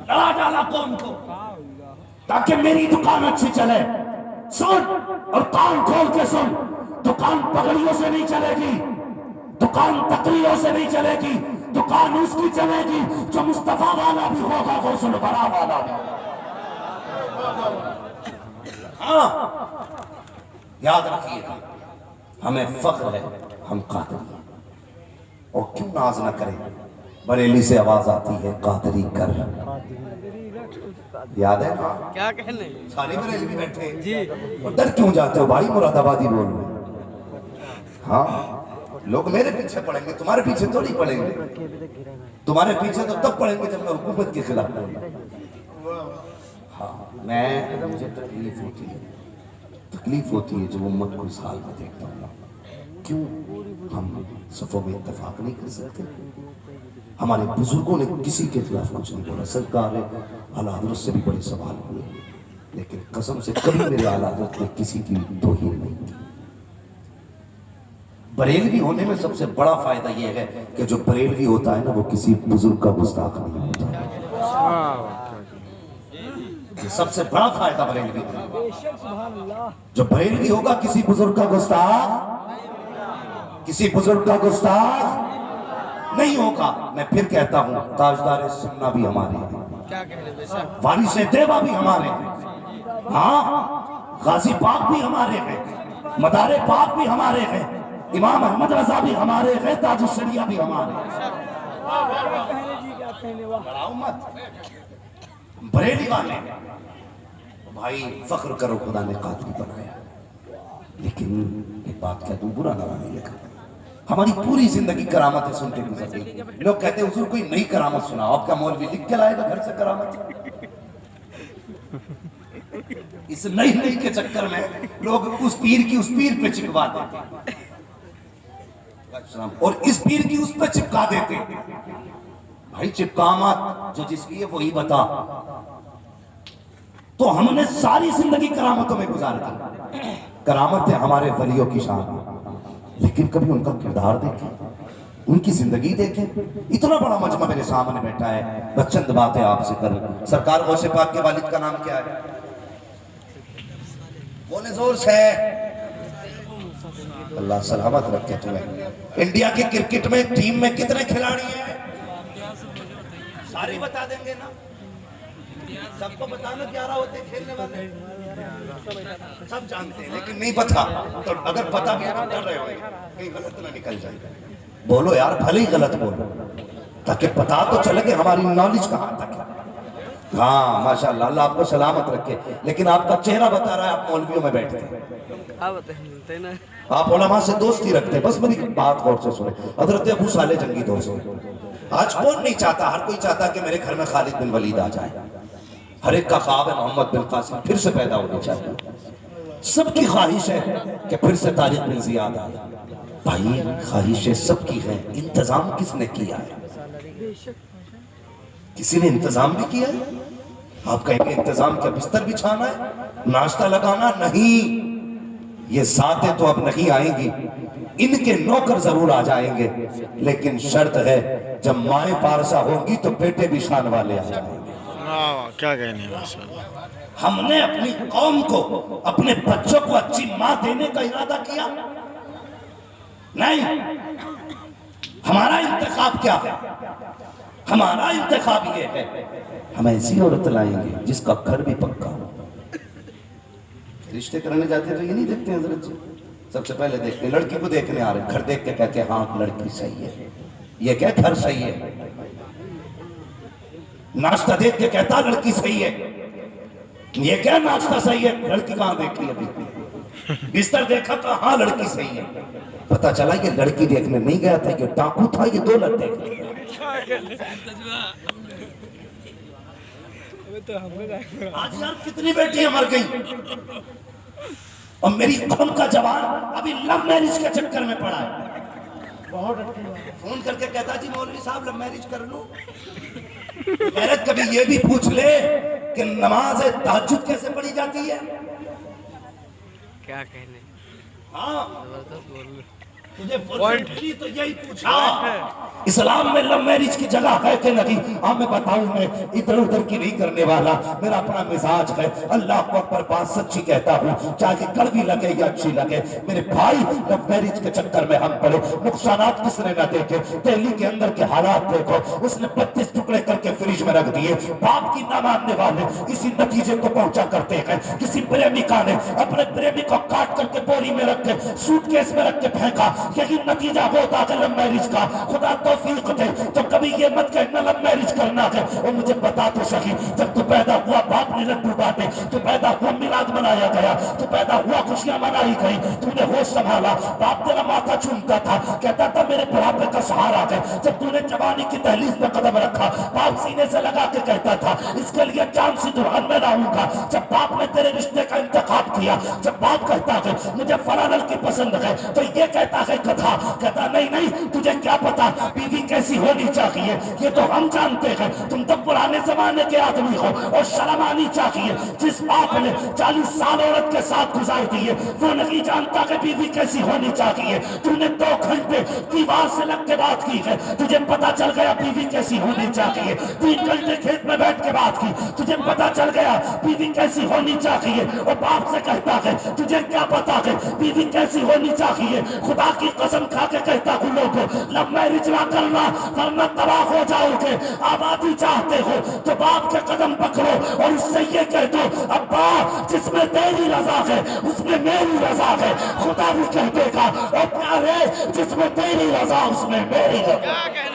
लड़ा डाला कौम को ताकि मेरी दुकान अच्छी चले। सुन और कान खोल के सुन, दुकान पगड़ियों से नहीं चलेगी, दुकान तकरियों से नहीं चलेगी, दुकान उसकी चलेगी जो मुस्तफा वाला भी होगा, गौसुल बरा वाला भी। हाँ याद रखिएगा, हमें फख्र है हम कादरी हैं। और क्यों नाज न करें, बरेली से आवाज आती है कादरी कर। याद है ना? क्या कहने सारे बरेली भी बैठे जी। और डर क्यों जाते हो भाई? मुरादाबादी बोल रहे। हाँ लोग मेरे पीछे पड़ेंगे, तुम्हारे पीछे थोड़ी पड़ेंगे। तुम्हारे पीछे तो तब पड़ेंगे जब मैं हुकूमत के खिलाफ बोलूं। हाँ मुझे तकलीफ होती है जब उम्मत को इस हाल में देखता हूँ। क्यों हम सफों में इत्तेफाक नहीं कर सकते? हमारे बुजुर्गों ने किसी के खिलाफ कुछ नहीं बोला। सरकार आला हज़रत से भी बड़े सवाल हुए, लेकिन कसम से कभी मेरे आला हज़रत ने किसी की तौहीन नहीं की। बरेलवी होने में सबसे बड़ा फायदा यह है कि जो बरेलवी होता है ना, वो किसी बुजुर्ग का गुस्ताख नहीं होता। ये सबसे बड़ा फायदा बरेलवी का। जो बरेलवी होगा किसी बुजुर्ग का गुस्ताख, किसी बुजुर्ग का गुस्ताख नहीं होगा। मैं फिर कहता हूं, ताजदार सुन्ना भी हमारे हैं, वारिस देवा भी हमारे हैं, हाँ गाजी पाक भी हमारे हैं, मदारे पाक भी हमारे हैं, इमाम अहमद रजा भी हमारे हैं, ताजुस्सरिया भी हमारे हैं। बरेली वाले भाई फख्र करो, खुदा ने कादरी बनाया। लेकिन एक बात क्या, तुम बुरा ना मानिएगा, हमारी पूरी जिंदगी करामतें सुनते गुजर गई। लोग कहते हैं हुजूर कोई नई करामत सुनाओ। आपका मौलवी लिख के लाएगा घर से करामत? इस नई नई के चक्कर में लोग उस पीर की उस पीर पे चिपका देते और इस पीर की उस पे चिपका देते। भाई चिपका मत, जो जिसकी है वही बता। तो हमने सारी जिंदगी करामतों में गुजार दी। करामतें हमारे वलियों की शान, लेकिन कभी उनका किरदार देखें, उनकी जिंदगी देखें। इतना बड़ा मजमा मेरे सामने बैठा है, बस चंद बातें आपसे करूं। सरकार गौसे पाक के वालिद का नाम क्या है? बोले जोर से। अल्लाह सलामत रखे तुम्हें। इंडिया की क्रिकेट में टीम में कितने खिलाड़ी हैं? सारे बता देंगे ना? सबको बताना 11 होते खेलने वाले, सब जानते हैं, लेकिन नहीं पता। तो अगर पता भी तो डर रहे होंगे कहीं गलत ना निकल जाए। बोलो यार, भले ही गलत बोलो, ताकि पता तो चले कि हमारी नॉलेज कहाँ तक है। हाँ माशाल्लाह, अल्लाह आपको सलामत रखे। लेकिन आपका चेहरा बता रहा है आप मौलवियों में बैठते हैं, आप उलमा से दोस्ती रखते हैं। बस मेरी बात गौर से सुने। हजरत अबू साले जंगी दोस्त। आज कौन नहीं चाहता, हर कोई चाहता कि मेरे घर में खालिद बिन वलीद आ जाए। हर एक का ख्वाब है मोहम्मद बिन कासिम फिर से पैदा होने चाहिए। सबकी ख्वाहिश है कि फिर से तारिक बिन जियाद आए। भाई ख्वाहिशें सबकी हैं, इंतजाम किसने किया है? किसी ने इंतजाम भी किया है? आप कहेंगे इंतजाम क्या, बिस्तर बिछाना है, नाश्ता लगाना? नहीं, ये जातें तो अब नहीं आएंगी, इनके नौकर जरूर आ जाएंगे, लेकिन शर्त है जब माएं पारसा होंगी तो बेटे भी शान वाले आ जाएंगे। क्या कहने हैं? हमने अपनी कौम को, अपने बच्चों को अच्छी मां देने का इरादा किया नहीं। हमारा इंतखाब क्या है? हमारा इंतखाब ये है, हम ऐसी औरत लाएंगे जिसका घर भी पक्का हो। रिश्ते कराने जाते हैं तो ये नहीं देखते हैं हजरत जी, सबसे पहले देखते हैं लड़की को देखने आ रहे, घर देख के कहते हैं हाँ लड़की सही है, ये क्या घर सही है। नाश्ता देख के कहता लड़की सही है, ये क्या नाश्ता सही है, लड़की कहाँ देखी अभी। बिस्तर देखा तो हाँ लड़की सही है, पता चला ये लड़की देखने नहीं गया था, ये टाकू था, ये दो लड़के। आज यार कितनी बेटियां मर गई और मेरी कौम का जवान अभी लव मैरिज के चक्कर में पड़ा है। फोन करके कहता जी मौलवी साहब लव मैरिज कर लूं। मेरे कभी ये भी पूछ ले कि नमाज तहज्जुद कैसे पढ़ी जाती है। क्या कहने, हाँ तुझे फुर्सत मिली तो यही पूछा इस्लाम में लव मैरिज की जगह है कि नहीं? हाँ मैं बताऊं, मैं इधर उधर की नहीं करने वाला, मेरा अपना मिजाज है। अल्लाह को अकबर बात सच्ची कहता हूँ, चाहे कड़वी लगे या अच्छी लगे। मेरे भाई लव मैरिज के चक्कर में हम पड़े, नुकसानात किसने न देखे? दिल्ली के अंदर के हालात देखो, उसने 32 टुकड़े करके फ्रिज में रख दिए। बाप की ना मानने वाले इसी नतीजे को पहुंचा करते हैं। किसी प्रेमिका ने अपने प्रेमी को काट करके बोरी में रख के सूटकेस में रख के फेंका, यही नतीजा होता है लव मैरिज का। खुदा तौफीक दे तो कभी ये मत कहना लव मैरिज करना है। और मुझे बता तो सही, जब तू पैदा हुआ बाप ने लड्डू बांटे, तू पैदा हुआ मिलाद मनाया गया, तू पैदा हुआ खुशियां मनाई गई, तूने होश संभाला, बाप तेरा माथा चूमता था, कहता था मेरे बुढ़ापे का सहारा है। जब तूने जवानी की दहलीज पे कदम रखा, बाप सीने से लगा के कहता था इसके लिए जान सी दुल्हन में लाऊंगा। जब बाप ने तेरे रिश्ते का इंतखाब किया, जब बाप कहता है मुझे फलां लड़की पसंद है, तो ये कहता है कथा, कहता नहीं नहीं तुझे क्या पता बीवी कैसी होनी चाहिए, ये तो हम जानते हैं, तुम तो पुराने जमाने के आदमी हो। और शर्म आनी चाहिए, जिस बाप ने 40 साल औरत के साथ गुजार दिए वो नहीं जानता कि बीवी कैसी होनी चाहिए। तूने 2 घंटे दीवार से लग के बात की है, तुझे पता चल गया बीवी कैसी होनी चाहिए। 3 घंटे खेत में बैठ के बात की, तुझे पता चल गया बीवी कैसी होनी चाहिए। और बाप से कहता है तुझे क्या पता है बीवी कैसी होनी चाहिए। खुदा की कसम खा के कहता हूँ लोगों, लव मैरिज ना करना वरना तबाह हो जाओगे। आबादी चाहते हो तो बाप के कदम पकड़ो और उससे ये कह दो अब्बा जिसमें तेरी रजा है उसमें मेरी रजा है। खुदा भी कह देगा और प्यारे जिसमें तेरी रजा उसमें मेरी रजा।